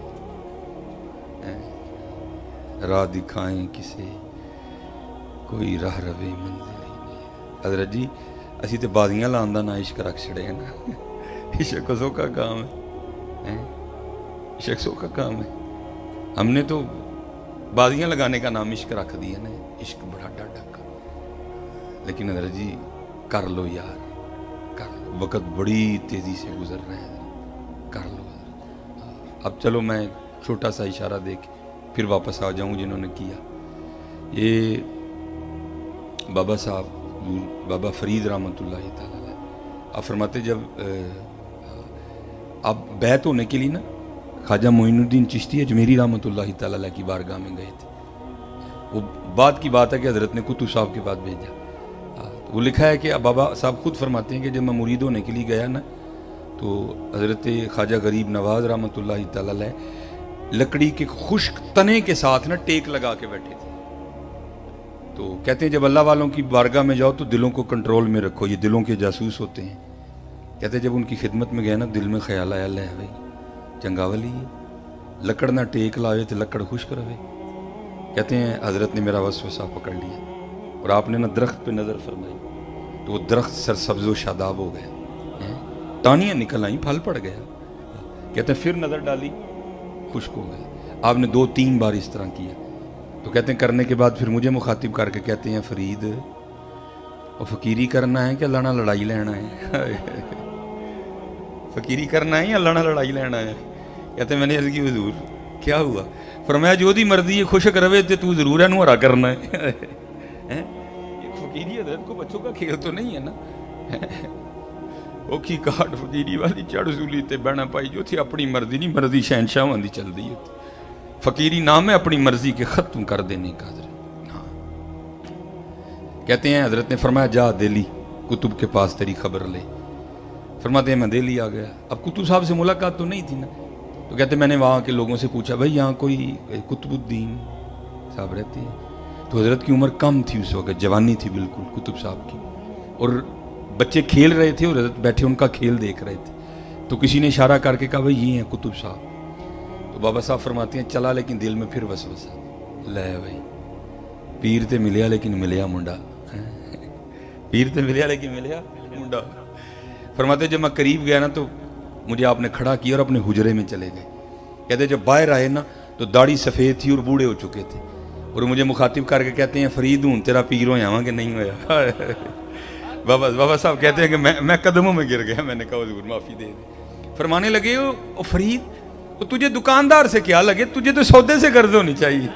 راہ دکھائیں کسے کوئی راہ روے منزل ہی نہیں. حضرت جی اسی تے بازیاں لاندہ نہ عشق رکھ چھڑے ہیں نا. عشق سو کا کام ہے, عشق سو کا کام ہے. ہم نے تو بازیاں لگانے کا نام عشق رکھ دیا نا, عشق بڑا ڈاڈا کا. لیکن حضرت جی کر لو یار, کر لو, وقت بڑی تیزی سے گزر رہے ہیں, کر لو. اب چلو میں چھوٹا سا اشارہ دے کے پھر واپس آ جاؤں جنہوں نے کیا. یہ بابا صاحب بابا فرید رحمۃ اللہ تعالی علیہ, آپ فرماتے جب آپ بیعت ہونے کے لیے نا خواجہ معین الدین چشتی اجمیری رحمۃ اللہ تعالی علیہ کی بارگاہ میں گئے تھے. وہ بعد کی بات ہے کہ حضرت نے قطب صاحب کے بعد بھیجا. وہ لکھا ہے کہ بابا صاحب خود فرماتے ہیں کہ جب میں مرید ہونے کے لیے گیا نا تو حضرت خواجہ غریب نواز رحمۃ اللہ تعالی علیہ لکڑی کے خشک تنے کے ساتھ نا ٹیک لگا کے بیٹھے تھے. تو کہتے ہیں جب اللہ والوں کی بارگاہ میں جاؤ تو دلوں کو کنٹرول میں رکھو, یہ دلوں کے جاسوس ہوتے ہیں. کہتے ہیں جب ان کی خدمت میں گئے نا دل میں خیال آیا لے بھائی چنگا ولی ہے, لکڑ نہ ٹیک لاوے تو لکڑ خشک رہے. کہتے ہیں حضرت نے میرا وسوسہ پکڑ لیا اور آپ نے نا درخت پہ نظر فرمائی تو وہ درخت سرسبز و شاداب ہو گیا, ٹانیاں نکل آئیں, پھل پڑ گیا. کہتے ہیں پھر نظر ڈالی خشک ہو گیا. آپ نے 2-3 بار اس طرح کیا. تو کہتے ہیں کرنے کے بعد پھر مجھے مخاطب کر کے کہتے ہیں فرید وہ فقیری کرنا ہے کہ اللہ نہ لڑائی لینا ہے؟ فقیری کرنا ہے یا اللہ نہ لڑائی لینا ہے؟ کہتے ہیں میں نے عرض کی حضور کیا ہوا؟ فرمایا جو دی مرضی ہے خشک روے تو ضرور ہے نو ہرا کرنا ہے. ایک فقیری حضرت کو بچوں کا کھیل تو نہیں ہے نا. اوکھی کاٹ فقیری والی چڑھ سولی تے بہنا پائی جو تھی اپنی مرضی نہیں, مرضی شہنشاہ واندی چل دی ہوتی. فقیری نام ہے اپنی مرضی کے ختم کر دینے کا. ہاں کہتے ہیں حضرت نے فرمایا جا دہلی کتب کے پاس تیری خبر لے. فرماتے ہیں میں دہلی آ گیا. اب کتب صاحب سے ملاقات تو نہیں تھی نا, تو کہتے ہیں میں نے وہاں کے لوگوں سے پوچھا بھائی یہاں کوئی قطب الدین صاحب رہتے ہیں؟ تو حضرت کی عمر کم تھی اس وقت, جوانی تھی بالکل قطب صاحب کی, اور بچے کھیل رہے تھے اور حضرت بیٹھے ان کا کھیل دیکھ رہے تھے. تو کسی نے اشارہ کر کے کہا بھائی یہ ہیں قطب صاحب. تو بابا صاحب فرماتے ہیں چلا لیکن دل میں پھر وسوسہ لے بھائی پیر تے ملیا لیکن ملیا منڈا, پیر تے ملیا لیکن ملیا منڈا. فرماتے جب میں قریب گیا نا تو مجھے آپ نے کھڑا کیا اور اپنے حجرے میں چلے گئے. کہتے جب باہر آئے نا تو داڑھی سفید تھی اور بوڑھے ہو چکے تھے, اور مجھے مخاطب کر کے کہتے ہیں فرید ہوں تیرا پیر ہو جاواں کہ نہیں ہویا. بابا صاحب کہتے ہیں کہ میں قدموں میں گر گیا. میں نے کہا حضور معافی دے دے. فرمانے لگے او فرید تجھے دکاندار سے کیا لگے, تجھے تو سودے سے قرض ہونی چاہیے.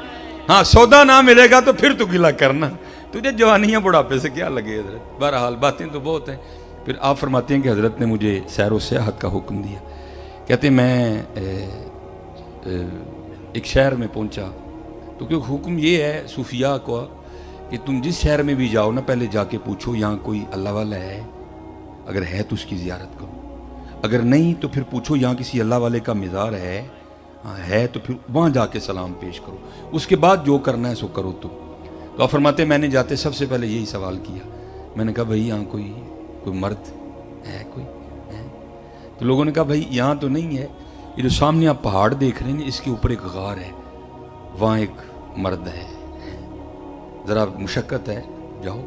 ہاں سودا نہ ملے گا تو پھر تو گلا کرنا, تجھے جوانیاں بڑھاپے سے کیا لگے حضرت. بہرحال باتیں تو بہت ہیں. پھر آپ فرماتے ہیں کہ حضرت نے مجھے سیر و سیاحت کا حکم دیا. کہتے ہیں میں ایک شہر میں پہنچا تو کیونکہ حکم یہ ہے صوفیاء کو کہ تم جس شہر میں بھی جاؤ نا پہلے جا کے پوچھو یہاں کوئی اللہ والا ہے, اگر ہے تو اس کی زیارت کرو, اگر نہیں تو پھر پوچھو یہاں کسی اللہ والے کا مزار ہے, ہاں ہے تو پھر وہاں جا کے سلام پیش کرو, اس کے بعد جو کرنا ہے سو کرو. تو آپ فرماتے ہیں میں نے جاتے سب سے پہلے یہی سوال کیا. میں نے کہا بھائی یہاں کوئی مرد ہے کوئی ہے؟ تو لوگوں نے کہا بھائی یہاں تو نہیں ہے, یہ جو سامنے آپ پہاڑ دیکھ رہے ہیں اس کے اوپر ایک غار ہے, وہاں ایک مرد ہے, ذرا مشقت ہے جاؤ.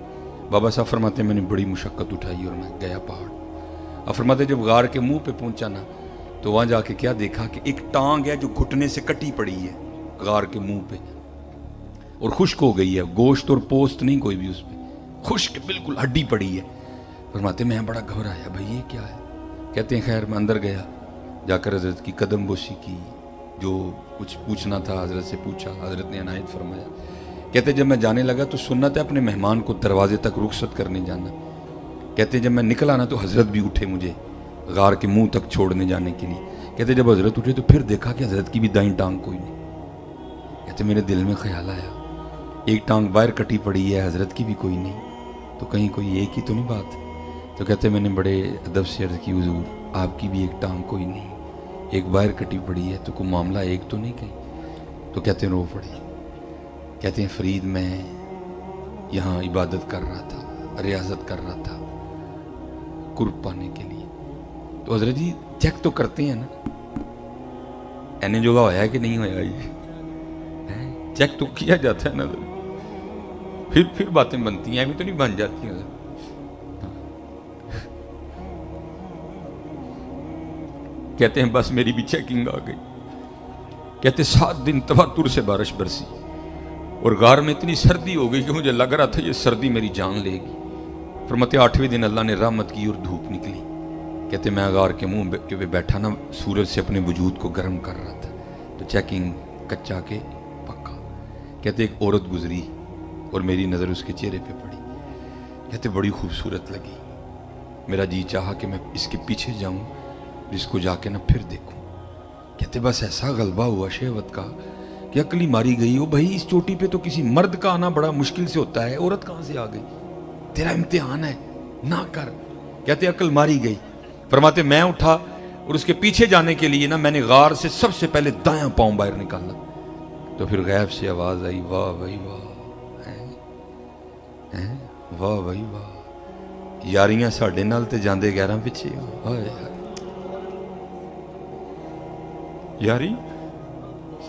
بابا صاحب فرماتے ہیں میں نے بڑی مشقت اٹھائی اور میں گیا پہاڑ. اب فرماتے جب غار کے منہ پہ پہنچا نا تو وہاں جا کے کیا دیکھا کہ ایک ٹانگ ہے جو گھٹنے سے کٹی پڑی ہے غار کے منہ پہ اور خشک ہو گئی ہے, گوشت اور پوست نہیں کوئی بھی اس پہ, خشک بالکل ہڈی پڑی ہے. فرماتے میں بڑا گھبرایا بھائی یہ کیا ہے. کہتے ہیں خیر میں اندر گیا, جا کر حضرت کی قدم بوسی کی, جو کچھ پوچھنا تھا حضرت سے پوچھا, حضرت نے عنایت فرمایا. کہتے جب میں جانے لگا تو سنت ہے اپنے مہمان کو دروازے تک رخصت کرنے جانا. کہتے جب میں نکلا نا تو حضرت بھی اٹھے مجھے غار کے منہ تک چھوڑنے جانے کے لیے. کہتے جب حضرت اٹھے تو پھر دیکھا کہ حضرت کی بھی دائیں ٹانگ کوئی نہیں. کہتے میرے دل میں خیال آیا ایک ٹانگ باہر کٹی پڑی ہے, حضرت کی بھی کوئی نہیں, تو کہیں کوئی ایک ہی تو نہیں بات. تو کہتے میں نے بڑے ادب سے عرض کی حضور آپ کی بھی ایک ٹانگ کوئی نہیں, ایک باہر کٹی پڑی ہے, تو کوئی معاملہ ایک تو نہیں کہیں. تو کہتے ہیں رو پڑی. کہتے ہیں فرید میں یہاں عبادت کر رہا تھا, ریاضت کر رہا تھا قرب پانے کے لیے. تو حضرت جی چیک تو کرتے ہیں نا اینے جوگا ہویا ہے کہ نہیں ہویا, یہ چیک تو کیا جاتا ہے نا, پھر باتیں بنتی ہیں, ابھی تو نہیں بن جاتی ہیں. کہتے ہیں بس میری بھی چیکنگ آ گئی. کہتے 7 دن تواتر سے بارش برسی اور غار میں اتنی سردی ہو گئی کہ مجھے لگ رہا تھا یہ سردی میری جان لے گی. فرماتے 8ویں دن اللہ نے رحمت کی اور دھوپ نکلی. کہتے میں غار کے منہ پہ بیٹھا نا سورج سے اپنے وجود کو گرم کر رہا تھا, تو چیکنگ کچا کے پکا. کہتے ایک عورت گزری اور میری نظر اس کے چہرے پہ پڑی. کہتے بڑی خوبصورت لگی, میرا جی چاہا کہ میں اس کے پیچھے جاؤں, جس کو جا کے نا پھر دیکھوں. کہتے بس ایسا غلبہ ہوا شہوت کا کہ عقل ہی ماری گئی. وہ بھائی اس چوٹی پہ تو کسی مرد کا آنا بڑا مشکل سے ہوتا ہے, عورت کہاں سے آ گئی, تیرا امتحان ہے نہ کر. کہتے عقل ماری گئی. فرماتے میں اٹھا اور اس کے پیچھے جانے کے لیے نا میں نے غار سے سب سے پہلے دایاں پاؤں باہر نکالا. تو پھر غیب سے آواز آئی واہ بھائی واہ, واہ بھائی واہ, یاریاں ساڈے نال تے جاندے غیراں پیچھے. یاری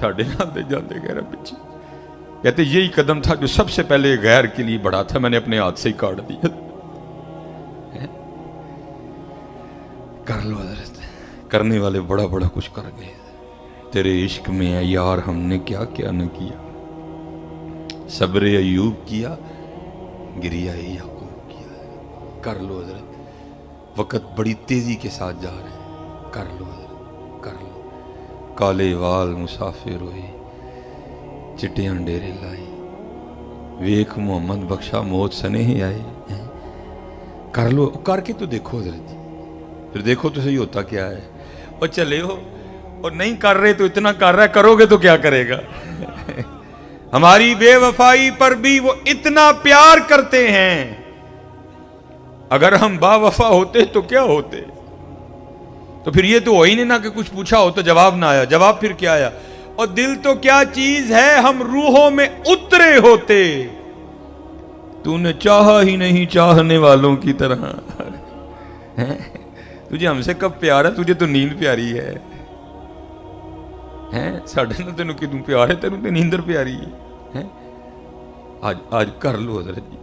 ساڈے نال تے جاندے غیراں پیچھے. کہتے یہی قدم تھا جو سب سے پہلے غیر کے لیے بڑھا تھا, میں نے اپنے ہاتھ سے ہی کاٹ دیا. کر لو حضرت, کرنے والے بڑا بڑا کچھ کر گئے. تیرے عشق میں ہے یار ہم نے کیا کیا نہ کیا, صبر ایوب کیا, گریہ یعقوب کیا. کر لو حضرت, وقت بڑی تیزی کے ساتھ جا رہے ہیں. کر لو حضرت کر لو. کالے وال مسافر ہوئے, چٹیاں ڈیرے لائی, ویکھ محمد بخشا موت سنے ہی آئے. کر لو, کر کے تو دیکھو حضرت جی, پھر دیکھو تو صحیح ہوتا کیا ہے. اور چلے ہو اور نہیں کر رہے تو اتنا کر رہا ہے, کرو گے تو کیا کرے گا. ہماری بے وفائی پر بھی وہ اتنا پیار کرتے ہیں, اگر ہم با وفا ہوتے تو کیا ہوتے. تو پھر یہ تو ہو ہی نہیں نا کہ کچھ پوچھا ہو تو جواب نہ آیا, جواب پھر کیا آیا. اور دل تو کیا چیز ہے ہم روحوں میں اترے ہوتے, تو نے چاہا ہی نہیں چاہنے والوں کی طرح. تجھے ہم سے کب پیار ہے, تجھے تو نیند پیاری ہے. ساڑھے نہ تینوں کدوں پیار ہے, تینوں تے نیندر پیاری ہے. آج کر لو حضرت جی,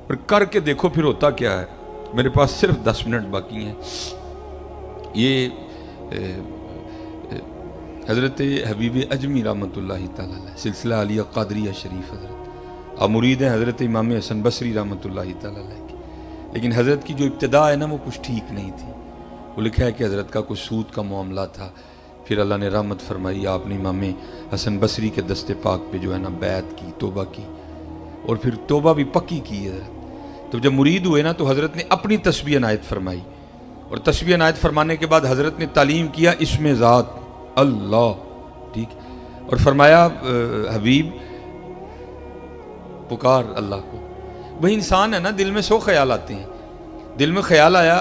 اور کر کے دیکھو پھر ہوتا کیا ہے. میرے پاس صرف 10 منٹ باقی ہیں. یہ حضرت حبیب اجمی رحمۃ اللہ تعالی علیہ سلسلہ علیہ قادریہ شریف حضرت اور مرید ہیں حضرت امام حسن بصری رحمۃ اللہ تعالی علیہ کی. لیکن حضرت کی جو ابتدا ہے نا وہ کچھ ٹھیک نہیں تھی. وہ لکھا ہے کہ حضرت کا کچھ سود کا معاملہ تھا, پھر اللہ نے رحمت فرمائی, آپ نے امام حسن بصری کے دست پاک پہ جو ہے نا بیعت کی, توبہ کی, اور پھر توبہ بھی پکی کی حضرت. تو جب مرید ہوئے نا تو حضرت نے اپنی تسبیح عنایت فرمائی, اور تسبیح عنایت فرمانے کے بعد حضرت نے تعلیم کیا اسم ذات اللہ, ٹھیک, اور فرمایا حبیب پکار اللہ کو. وہی انسان ہے نا, دل میں 100 خیال آتے ہیں. دل میں خیال آیا,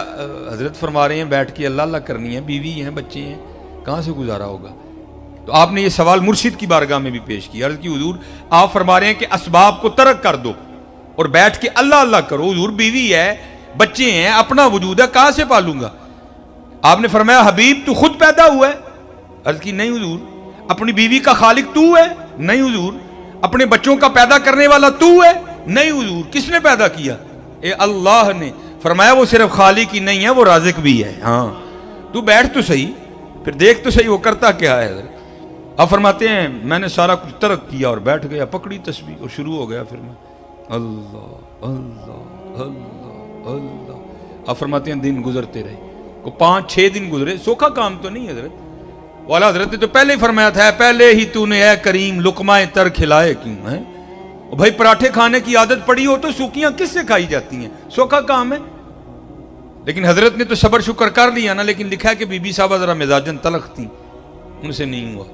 حضرت فرما رہے ہیں بیٹھ کے اللہ اللہ کرنی ہے, بیوی ہیں, بچے ہیں, کہاں سے گزارا ہوگا. تو آپ نے یہ سوال مرشد کی بارگاہ میں بھی پیش کیا, عرض کی حضور آپ فرما رہے ہیں کہ اسباب کو ترک کر دو اور بیٹھ کے اللہ اللہ کرو. حضور بیوی ہے, بچے ہیں, اپنا وجود ہے, کہاں سے پالوں گا. آپ نے فرمایا حبیب تو خود پیدا ہوا ہے. عرض کی نہیں حضور. اپنی بیوی کا خالق تو ہے. نہیں حضور. اپنے بچوں کا پیدا کرنے والا تو ہے. نہیں حضور. کس نے پیدا کیا؟ اے اللہ نے. فرمایا وہ صرف خالق ہی نہیں ہے, وہ رازق بھی ہے. ہاں تو بیٹھ تو صحیح, پھر دیکھ تو صحیح وہ کرتا کیا ہے. آپ فرماتے ہیں میں نے سارا کچھ ترک کیا اور بیٹھ گیا, پکڑی تسبیح اور شروع ہو گیا پھر میں اللہ اللہ اللہ اللہ. آپ فرماتے ہیں دن گزرتے رہے, کو 5-6 دن گزرے, سوکھا کام تو نہیں حضرت. والا حضرت نے تو پہلے ہی فرمایا تھا, پہلے ہی تو نے اے کریم لقمہ تر کھلائے کیوں ہے. بھائی پراٹھے کھانے کی عادت پڑی ہو تو سوکھیاں کس سے کھائی جاتی ہیں, سوکھا کام ہے. لیکن حضرت نے تو صبر شکر کر لیا نا, لیکن لکھا ہے کہ بی بی صاحبہ ذرا مزاجن تلخ تھی, ان سے نہیں ہوا.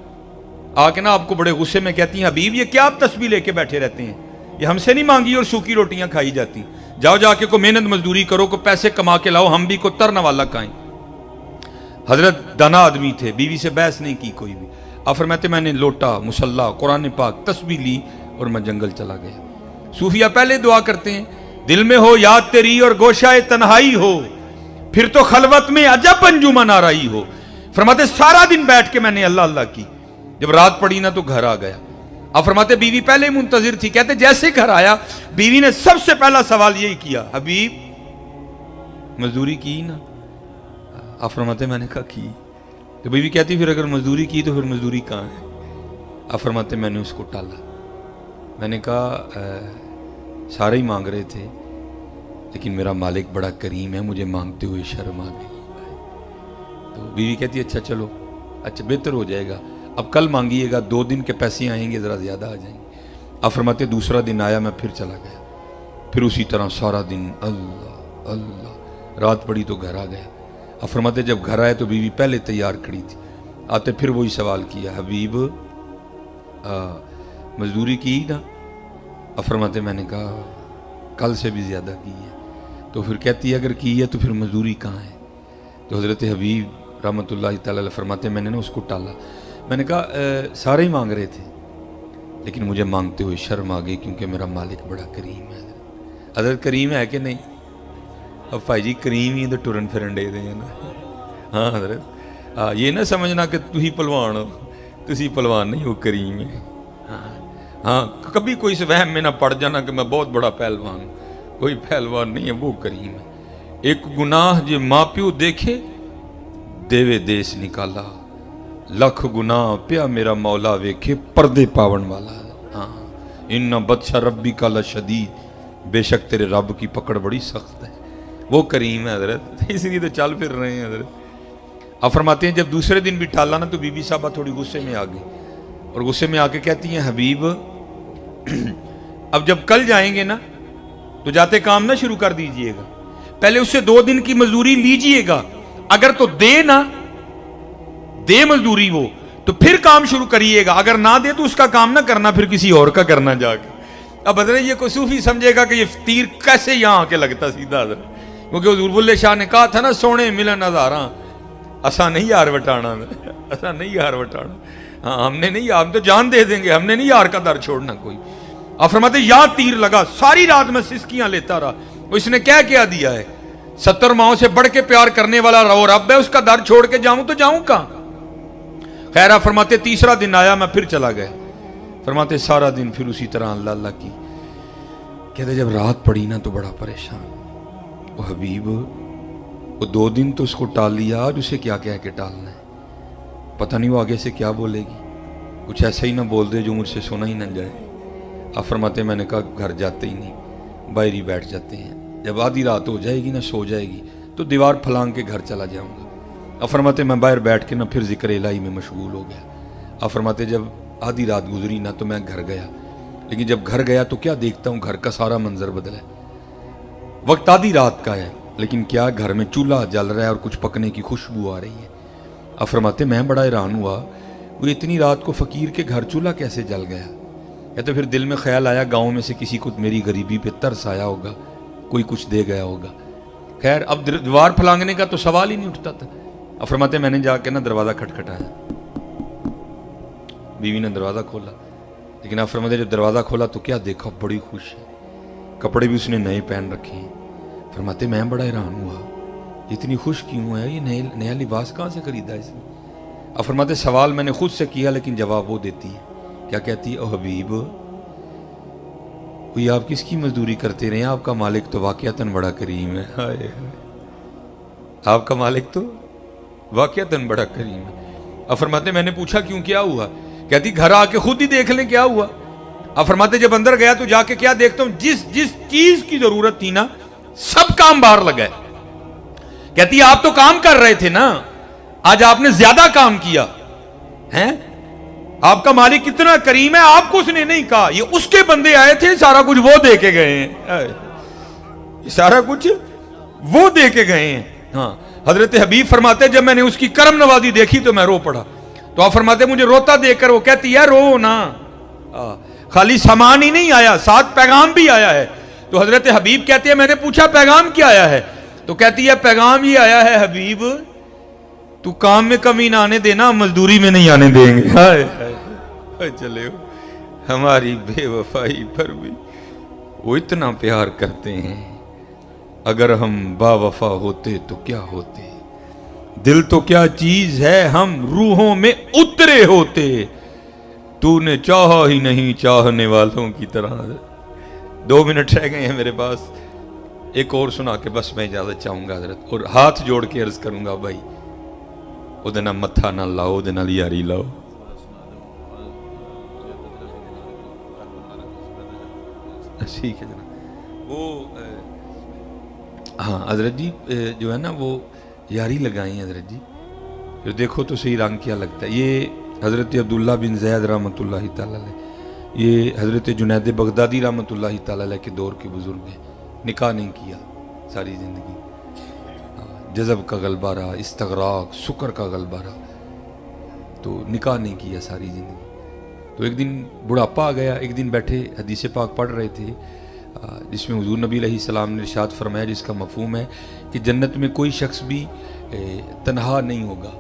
آ کے نا آپ کو بڑے غصے میں کہتی ہیں حبیب یہ کیا آپ تسبیح لے کے بیٹھے رہتے ہیں, یہ ہم سے نہیں مانگی اور سوکھی روٹیاں کھائی جاتی. جاؤ جا کے کو محنت مزدوری کرو, کو پیسے کما کے لاؤ, ہم بھی کو ترنا والا کھائیں. حضرت دانا آدمی تھے, بیوی سے بحث نہیں کی کوئی بھی. آپ فرماتے میں نے لوٹا, مصلا, قرآن پاک, تسبیح لی اور میں جنگل چلا گیا. صوفیہ پہلے دعا کرتے ہیں دل میں ہو یاد تیری اور گوشہ تنہائی ہو, پھر تو خلوت میں عجب انجمن آ رہی ہو. فرماتے سارا دن بیٹھ کے میں نے اللہ اللہ کی. جب رات پڑی نا تو گھر آ گیا. آپ فرماتے بیوی پہلے منتظر تھی. کہتے جیسے گھر آیا بیوی نے سب سے پہلا سوال یہی کیا, حبیب مزدوری کی نا. آپ فرماتے میں نے کہا کی. تو بیوی کہتی پھر اگر مزدوری کی تو پھر مزدوری کہاں ہے. آپ فرماتے میں نے اس کو ٹالا. میں نے کہا سارے ہی مانگ رہے تھے لیکن میرا مالک بڑا کریم ہے, مجھے مانگتے ہوئے شرم آ گئی. تو بیوی کہتی اچھا چلو, اچھا بہتر ہو جائے گا, اب کل مانگیے گا, 2 دن کے پیسے آئیں گے, ذرا زیادہ آ جائیں گے. آپ فرماتے دوسرا دن آیا, میں پھر چلا گیا, پھر اسی طرح سارا دن اللہ اللہ. رات پڑی تو گھر آ گیا. آپ فرماتے جب گھر آئے تو بیوی پہلے تیار کھڑی تھی. آتے پھر وہی سوال کیا, حبیب مزدوری کی نا. آپ فرماتے میں نے کہا کل سے بھی زیادہ کی ہے. تو پھر کہتی ہے اگر کی ہے تو پھر مزدوری کہاں ہے. تو حضرت حبیب رحمۃ اللہ تعالی علیہ فرماتے میں نے نا اس کو ٹالا. میں نے کہا سارے ہی مانگ رہے تھے لیکن مجھے مانگتے ہوئے شرم آ گئی کیونکہ میرا مالک بڑا کریم ہے. حضرت کریم ہے کہ نہیں؟ اب بھائی جی کریم ہی تو ٹرن پھرن دے دیں نا. ہاں حضرت یہ نہ سمجھنا کہ تو ہی پلوان ہو, تسی پلوان نہیں ہو, کریم ہے. ہاں کبھی کوئی اس وہم میں نہ پڑ جانا کہ میں بہت بڑا پہلوان ہوں, کوئی پہلوان نہیں ہے, وہ کریم ہے. ایک گناہ جو ماں پیو دیکھے دیوے دیس نکالا, لکھ گناہ پیا میرا مولا ویکھے پردے پاون والا. ہاں ان بدشا ربی کا لشدید, بے شک تیرے رب کی پکڑ بڑی سخت ہے, وہ کریم ہے حضرت. اس لیے تو چل پھر رہے ہیں حضرت. آپ فرماتے ہیں جب دوسرے دن بھی ٹالا نا تو بی بی صاحبہ تھوڑی غصے میں آ گئی, اور غصے میں آ کے کہتی ہیں حبیب اب جب کل جائیں گے نا تو جاتے کام نہ شروع کر دیجئے گا, پہلے اس سے 2 دن کی مزدوری لیجئے گا, اگر تو دے نا دے مزدوری وہ تو پھر کام شروع کریے گا, اگر نہ دے تو اس کا کام نہ کرنا, پھر کسی اور کا کرنا جا کے. اب حضرت یہ کوئی صوفی سمجھے گا کہ یہ تیر کیسے یہاں آ کے لگتا سیدھا حضرت, کیونکہ حضور بلے شاہ نے کہا تھا نا سونے ملن ہزاراں اسا نہیں یار وٹانا, اسا نہیں یار وٹانا. ہاں ہم نے نہیں, ہم تو جان دے دیں گے, ہم نے نہیں یار کا در چھوڑنا کوئی. آپ فرماتے یا تیر لگا, ساری رات میں سسکیاں لیتا رہا. اس نے کیا دیا ہے, 70 ماؤں سے بڑھ کے پیار کرنے والا رو رب ہے, اس کا در چھوڑ کے جاؤں تو جاؤں کہاں. خیر آپ فرماتے تیسرا دن آیا, میں پھر چلا گیا. فرماتے سارا دن پھر اسی طرح اللہ اللہ کی. کہتے جب رات پڑی نا تو بڑا پریشان, وہ حبیب وہ 2 دن تو اس کو ٹال لیا، آج اسے کیا کہہ کے ٹالنا ہے؟ پتہ نہیں وہ آگے سے کیا بولے گی، کچھ ایسا ہی نہ بول دے جو مجھ سے سنا ہی نہ جائے۔ آپ فرماتے میں نے کہا گھر جاتے ہی نہیں، باہر ہی بیٹھ جاتے ہیں، جب آدھی رات ہو جائے گی نا، سو جائے گی تو دیوار پھلانگ کے گھر چلا جاؤں گا۔ آپ فرماتے میں باہر بیٹھ کے نا پھر ذکر الہی میں مشغول ہو گیا۔ آپ فرماتے جب آدھی رات گزری نا تو میں گھر گیا، لیکن جب گھر گیا تو کیا دیکھتا ہوں، گھر کا سارا منظر بدلا ہے۔ وقت آدھی رات کا ہے لیکن کیا گھر میں چولہا جل رہا ہے اور کچھ پکنے کی خوشبو آ رہی ہے۔ آپ فرماتے میں بڑا حیران ہوا، وہ اتنی رات کو فقیر کے گھر چولہا کیسے جل گیا؟ یا تو پھر دل میں خیال آیا گاؤں میں سے کسی کو میری غریبی پہ ترس آیا ہوگا، کوئی کچھ دے گیا ہوگا۔ خیر اب دیوار پھلانگنے کا تو سوال ہی نہیں اٹھتا تھا۔ اب فرماتے میں نے جا کے نا دروازہ کھٹکھٹایا، بیوی نے دروازہ کھولا، لیکن آپ فرماتے جب دروازہ کھولا تو کیا دیکھا، بڑی خوش ہے، کپڑے بھی اس نے نئے پہن رکھے ہیں۔ فرماتے میں بڑا حیران ہوا، اتنی خوش کیوں ہے، یہ نیا لباس کہاں سے خریدا اس نے؟ اب فرماتے سوال میں نے خود سے کیا لیکن جواب وہ دیتی ہے، کیا کہتی ہے؟ او حبیب، کوئی آپ کس کی مزدوری کرتے رہے ہیں، آپ کا مالک تو واقعتاً بڑا کریم ہے۔ ہائے آپ کا مالک تو واقعتاً بڑا کریم ہے۔ اب فرماتے میں نے پوچھا کیوں، کیا ہوا؟ کہتی گھر آ کے خود ہی دیکھ لیں کیا ہوا۔ اب فرماتے جب اندر گیا تو جا کے کیا دیکھتا ہوں، جس چیز کی ضرورت تھی نا سب کام باہر لگا ہے۔ کہتی آپ تو کام کر رہے تھے نا، آج آپ نے زیادہ کام کیا ہے، آپ کا مالک کتنا کریم ہے، آپ کو اس نے نہیں کہا، یہ اس کے بندے آئے تھے، سارا کچھ وہ دے کے گئے ہیں، سارا کچھ وہ دے کے گئے ہیں۔ ہاں حضرت حبیب فرماتے جب میں نے اس کی کرم نوازی دیکھی تو میں رو پڑا۔ تو آپ فرماتے مجھے روتا دیکھ کر وہ کہتی ہے رو نا، خالی سامان ہی نہیں آیا، ساتھ پیغام بھی آیا ہے۔ تو حضرت حبیب کہتے ہیں میں نے پوچھا پیغام کیا آیا ہے؟ تو کہتی ہے پیغام یہ آیا ہے حبیب، تو کام میں کمی نہ آنے دینا، مزدوری میں نہیں آنے دیں گے۔ ہائے ہائے چلے ہماری بے وفائی پر بھی وہ اتنا پیار کرتے ہیں، اگر ہم با وفا ہوتے تو کیا ہوتے، دل تو کیا چیز ہے ہم روحوں میں اترے ہوتے، تو نے چاہا ہی نہیں چاہنے والوں کی طرح۔ 2 منٹ رہ گئے ہیں میرے پاس، ایک اور سنا کے بس میں اجازت چاہوں گا حضرت، اور ہاتھ جوڑ کے عرض کروں گا بھائی وہ دن متھا نہ لاؤ، دن یاری لاؤ۔ ٹھیک ہے جناب، وہ ہاں حضرت جی جو ہے نا وہ یاری لگائیں حضرت جی، پھر دیکھو تو صحیح رنگ کیا لگتا ہے۔ یہ حضرت عبداللہ بن زید رحمۃ اللہ تعالی علیہ، یہ حضرت جنید بغدادی رحمۃ اللہ تعالی علیہ کے دور کے بزرگ ہیں، نکاح نہیں کیا ساری زندگی، جذب کا غلبہ رہا، استغراق سکر کا غلبہ رہا، تو نکاح نہیں کیا ساری زندگی۔ تو ایک دن بڑھاپا آ گیا، ایک دن بیٹھے حدیث پاک پڑھ رہے تھے جس میں حضور نبی علیہ السلام نے ارشاد فرمایا، جس کا مفہوم ہے کہ جنت میں کوئی شخص بھی تنہا نہیں ہوگا،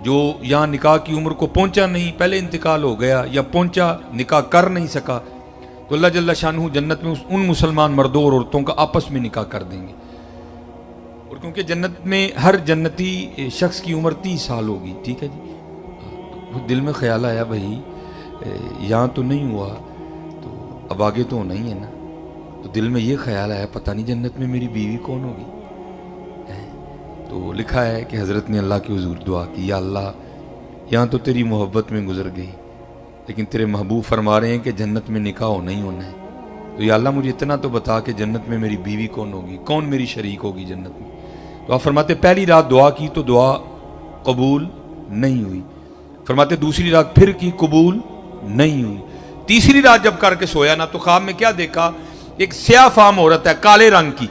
جو یہاں نکاح کی عمر کو پہنچا نہیں، پہلے انتقال ہو گیا، یا پہنچا نکاح کر نہیں سکا، تو اللہ جل شانہ جنت میں ان مسلمان مردوں اور عورتوں کا آپس میں نکاح کر دیں گے۔ اور کیونکہ جنت میں ہر جنتی شخص کی عمر 30 سال ہوگی، ٹھیک ہے جی، تو دل میں خیال آیا بھائی یہاں تو نہیں ہوا تو اب آگے تو ہونا ہی ہے نا، تو دل میں یہ خیال آیا پتہ نہیں جنت میں میری بیوی کون ہوگی۔ تو لکھا ہے کہ حضرت نے اللہ کی حضور دعا کی، یا اللہ یہاں تو تیری محبت میں گزر گئی، لیکن تیرے محبوب فرما رہے ہیں کہ جنت میں نکاح ہونا ہی ہونا ہے، تو یا اللہ مجھے اتنا تو بتا کہ جنت میں میری بیوی کون ہوگی، کون میری شریک ہوگی جنت میں۔ تو آپ فرماتے پہلی رات دعا کی تو دعا قبول نہیں ہوئی، فرماتے دوسری رات پھر کی، قبول نہیں ہوئی، تیسری رات جب کر کے سویا نا تو خواب میں کیا دیکھا، ایک سیاہ فام عورت ہے کالے رنگ کی،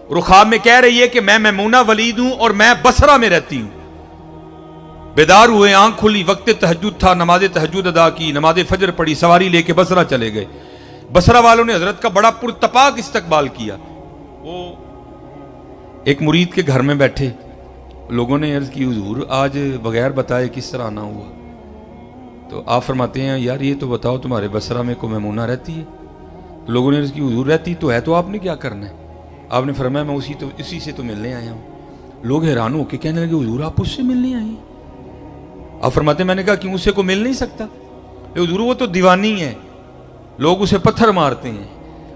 اور خواب میں کہہ رہی ہے کہ میں میمونہ ولید ہوں اور میں بصرہ میں رہتی ہوں۔ بیدار ہوئے، آنکھ کھلی، وقت تہجد تھا، نماز تہجد ادا کی، نماز فجر پڑھی، سواری لے کے بصرہ چلے گئے۔ بصرہ والوں نے حضرت کا بڑا پرتپاک استقبال کیا۔ وہ ایک مرید کے گھر میں بیٹھے، لوگوں نے عرض کی حضور آج بغیر بتائے کس طرح آنا ہوا؟ تو آپ فرماتے ہیں یار یہ تو بتاؤ تمہارے بصرہ میں کوئی میمونہ رہتی ہے؟ لوگوں نے عرض کی حضور رہتی تو ہے، تو آپ نے کیا کرنا ہے؟ آپ نے فرمایا میں اسی سے تو ملنے آیا ہوں۔ لوگ حیران ہو کے کہنے لگے حضور آپ اس سے ملنے آئے ہیں؟ آپ فرماتے میں نے کہا کیوں، اس سے کوئی مل نہیں سکتا؟ حضور وہ تو دیوانی ہے، لوگ اسے پتھر مارتے ہیں،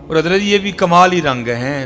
اور حضرت یہ بھی کمال ہی رنگ ہیں،